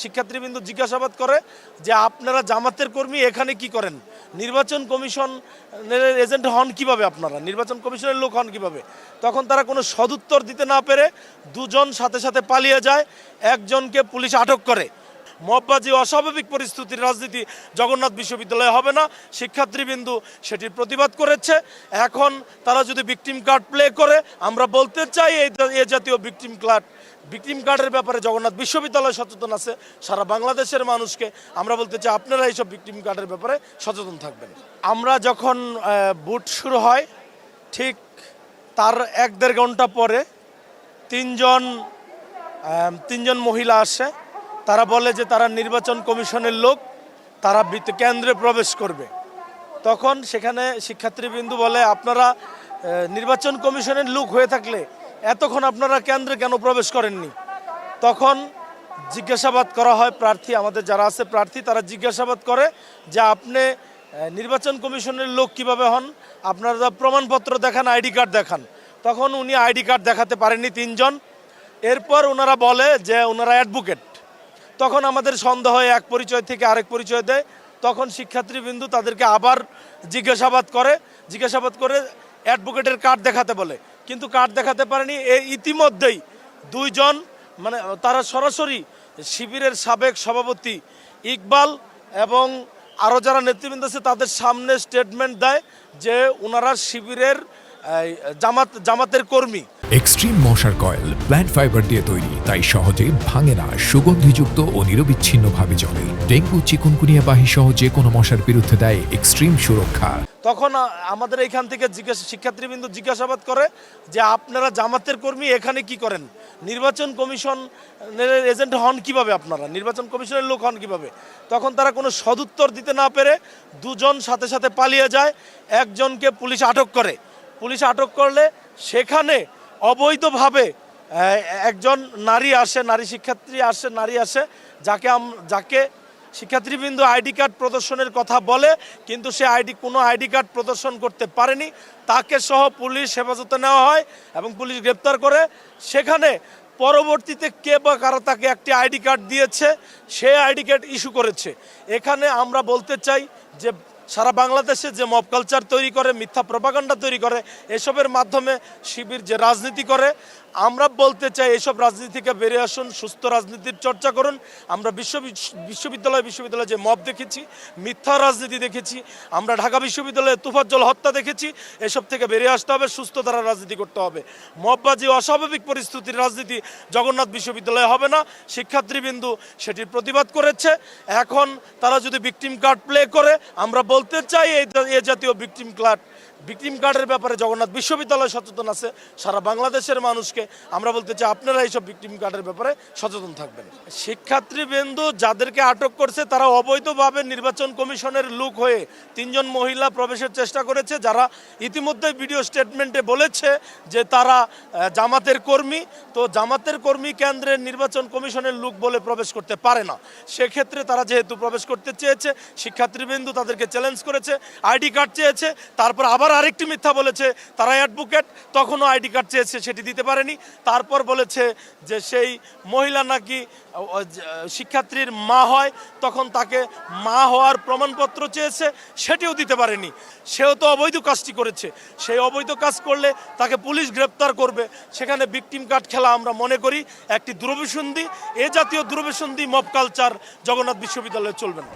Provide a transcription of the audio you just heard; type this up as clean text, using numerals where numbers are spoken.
শিক্ষার্থীবৃন্দ জিজ্ঞাসাবাদ করে যে আপনারা জামাতের কর্মী এখানে কি করেন, নির্বাচন কমিশনের এজেন্ট হন কিভাবে, আপনারা নির্বাচন কমিশনের লোক হন কিভাবে। তখন তারা কোনো সদুত্তর দিতে না পেরে দুজন সাথে সাথে পালিয়ে যায়, একজনকে পুলিশ আটক করে। মববাজি অস্বাভাবিক পরিস্থিতির রাজনীতি জগন্নাথ বিশ্ববিদ্যালয়ে হবে না, শিক্ষার্থীবৃন্দ সেটির প্রতিবাদ করেছে। এখন তারা যদি ভিকটিম কার্ড প্লে করে, আমরা বলতে চাই এই জাতীয় ভিকটিম কার্ডের ব্যাপারে জগন্নাথ বিশ্ববিদ্যালয় সচেতন আছে, সারা বাংলাদেশের মানুষকে আমরা বলতে চাই আপনারা এইসব ভিকটিম কার্ডের ব্যাপারে সচেতন থাকবেন। আমরা যখন ভোট শুরু হয় ঠিক তার 1-1.5 ঘন্টা পরে তিনজন মহিলা আসে, তারা বলে যে তারা নির্বাচন কমিশনের লোক, তারা কেন্দ্রে প্রবেশ করবে। তখন সেখানে শিক্ষার্থীবৃন্দ বলে আপনারা নির্বাচন কমিশনের লোক হয়ে থাকলে এতক্ষণ আপনারা কেন্দ্রে কেন প্রবেশ করেননি। তখন জিজ্ঞাসাবাদ করা হয় প্রার্থী, আমাদের যারা আছে প্রার্থী, তারা জিজ্ঞাসাবাদ করে যে আপনি নির্বাচন কমিশনের লোক কিভাবে হন, আপনারা প্রমাণপত্র দেখান, আইডি কার্ড দেখান। তখন উনি আইডি কার্ড দেখাতে পারেননি তিনজন। এরপর ওনারা বলে যে ওনারা অ্যাডভোকেট। তখন আমাদের সন্দেহ হয় এক পরিচয় থেকে আরেক পরিচয় দেয়। তখন শিক্ষার্থীবৃন্দ তাদেরকে আবার জিজ্ঞাসাবাদ করে অ্যাডভোকেটের কার্ড দেখাতে বলে, কিন্তু কার্ড দেখাতে পারেনি। ইতিমধ্যেই দুইজন তারা সরাসরি শিবিরের সাবেক সভাপতি ইকবাল এবং আরও যারা নেতৃবৃন্দ আছে তাদের সামনে স্টেটমেন্ট দেয় যে ওনারা শিবিরের জামাতের কর্মী। এক্সট্রিম মশার কয়েল প্ল্যান্ট ফাইবার দিয়ে তৈরি, তাই সহজে ভাঙে না, সুগন্ধিযুক্ত ও নিরবিচ্ছিন্নভাবে জ্বলে। ডেঙ্গু, চিকুনগুনিয়া বাহি সহ যে কোনো মশার বিরুদ্ধে দেয় এক্সট্রিম সুরক্ষা। তখন আমাদের এইখান থেকে শিক্ষার্থীবৃন্দ জিজ্ঞাসাবাদ করে যে আপনারা জামাতের কর্মী এখানে কি করেন, নির্বাচন কমিশনের এজেন্ট হন কিভাবে, আপনারা নির্বাচন কমিশনের লোক হন কিভাবে। তখন তারা কোনো সদুত্তর দিতে না পেরে দুজন সাথে সাথে পালিয়ে যায়, একজনকে পুলিশ আটক করে। পুলিশ আটক করলে সেখানে অবৈধভাবে একজন নারী আসে যাকে শিক্ষার্থীবৃন্দ আইডি কার্ড প্রদর্শনের কথা বলে, কিন্তু সে কোনো আইডি কার্ড প্রদর্শন করতে পারেনি। তাকে সহ পুলিশ হেফাজতে নেওয়া হয় এবং পুলিশ গ্রেপ্তার করে। সেখানে পরবর্তীতে কে বা কারা তাকে একটি আইডি কার্ড দিয়েছে, সে আইডি কার্ড ইস্যু করেছে। এখানে আমরা বলতে চাই যে সারা বাংলাদেশে যে মব কালচার তৈরি করে, মিথ্যা প্রপাগান্ডা তৈরি করে, এসবের মাধ্যমে শিবির যে রাজনীতি করে, আমরা বলতে চাই এসব রাজনীতি থেকে বেরিয়ে আসুন, সুস্থ রাজনীতির চর্চা করুন। আমরা বিশ্ববিদ্যালয়ে যে মব দেখেছি, মিথ্যা রাজনীতি দেখেছি, আমরা ঢাকা বিশ্ববিদ্যালয়ে তোফাজ্জল হত্যা দেখেছি, এসব থেকে বেরিয়ে আসতে হবে, সুস্থ ধারা রাজনীতি করতে হবে। মববাজি অস্বাভাবিক পরিস্থিতির রাজনীতি জগন্নাথ বিশ্ববিদ্যালয়ে হবে না, শিক্ষার্থীবৃন্দ সেটির প্রতিবাদ করেছে। এখন তারা যদি ভিকটিম কার্ড প্লে করে, আমরা বলতে চাই এই জাতীয় ভিকটিম কার্ডের ব্যাপারে জগন্নাথ বিশ্ববিদ্যালয় সচেতন আছে, সারা বাংলাদেশের মানুষকে আমরা বলতে চাই আপনারা এইসব ভিকটিম কার্ডের ব্যাপারে সচেতন থাকবেন। শিক্ষার্থীবৃন্দ যাদেরকে আটক করছে তারা অবৈধভাবে নির্বাচন কমিশনের লোক হয়ে তিনজন মহিলা প্রবেশের চেষ্টা করেছে, যারা ইতিমধ্যে ভিডিও স্টেটমেন্টে বলেছে যে তারা জামাতের কর্মী। তো জামাতের কর্মী কেন্দ্রের নির্বাচন কমিশনের লোক বলে প্রবেশ করতে পারে না। সেক্ষেত্রে তারা যেহেতু প্রবেশ করতে চেয়েছে, শিক্ষার্থীবৃন্দ তাদেরকে চ্যালেঞ্জ করেছে, আইডি কার্ড চেয়েছে। তারপর আবার আরেকটি মিথ্যা বলেছে তারা অ্যাডভোকেট, তখনও আইডি কার্ড চেয়েছে, সেটি দিতে পারেনি। তারপর বলেছে যে সেই মহিলা নাকি শিক্ষার্থীর মা হয়, তখন তাকে মা হওয়ার প্রমাণপত্র চেয়েছে, সেটিও দিতে পারেনি। সেও তো অবৈধ কাজটি করেছে, সেই অবৈধ কাজ করলে তাকে পুলিশ গ্রেপ্তার করবে। সেখানে ভিকটিম কার্ড খেলা আমরা মনে করি একটি দুরভিসন্ধি। এ জাতীয় দুরভিসন্ধি মব কালচার জগন্নাথ বিশ্ববিদ্যালয়ে চলবে না।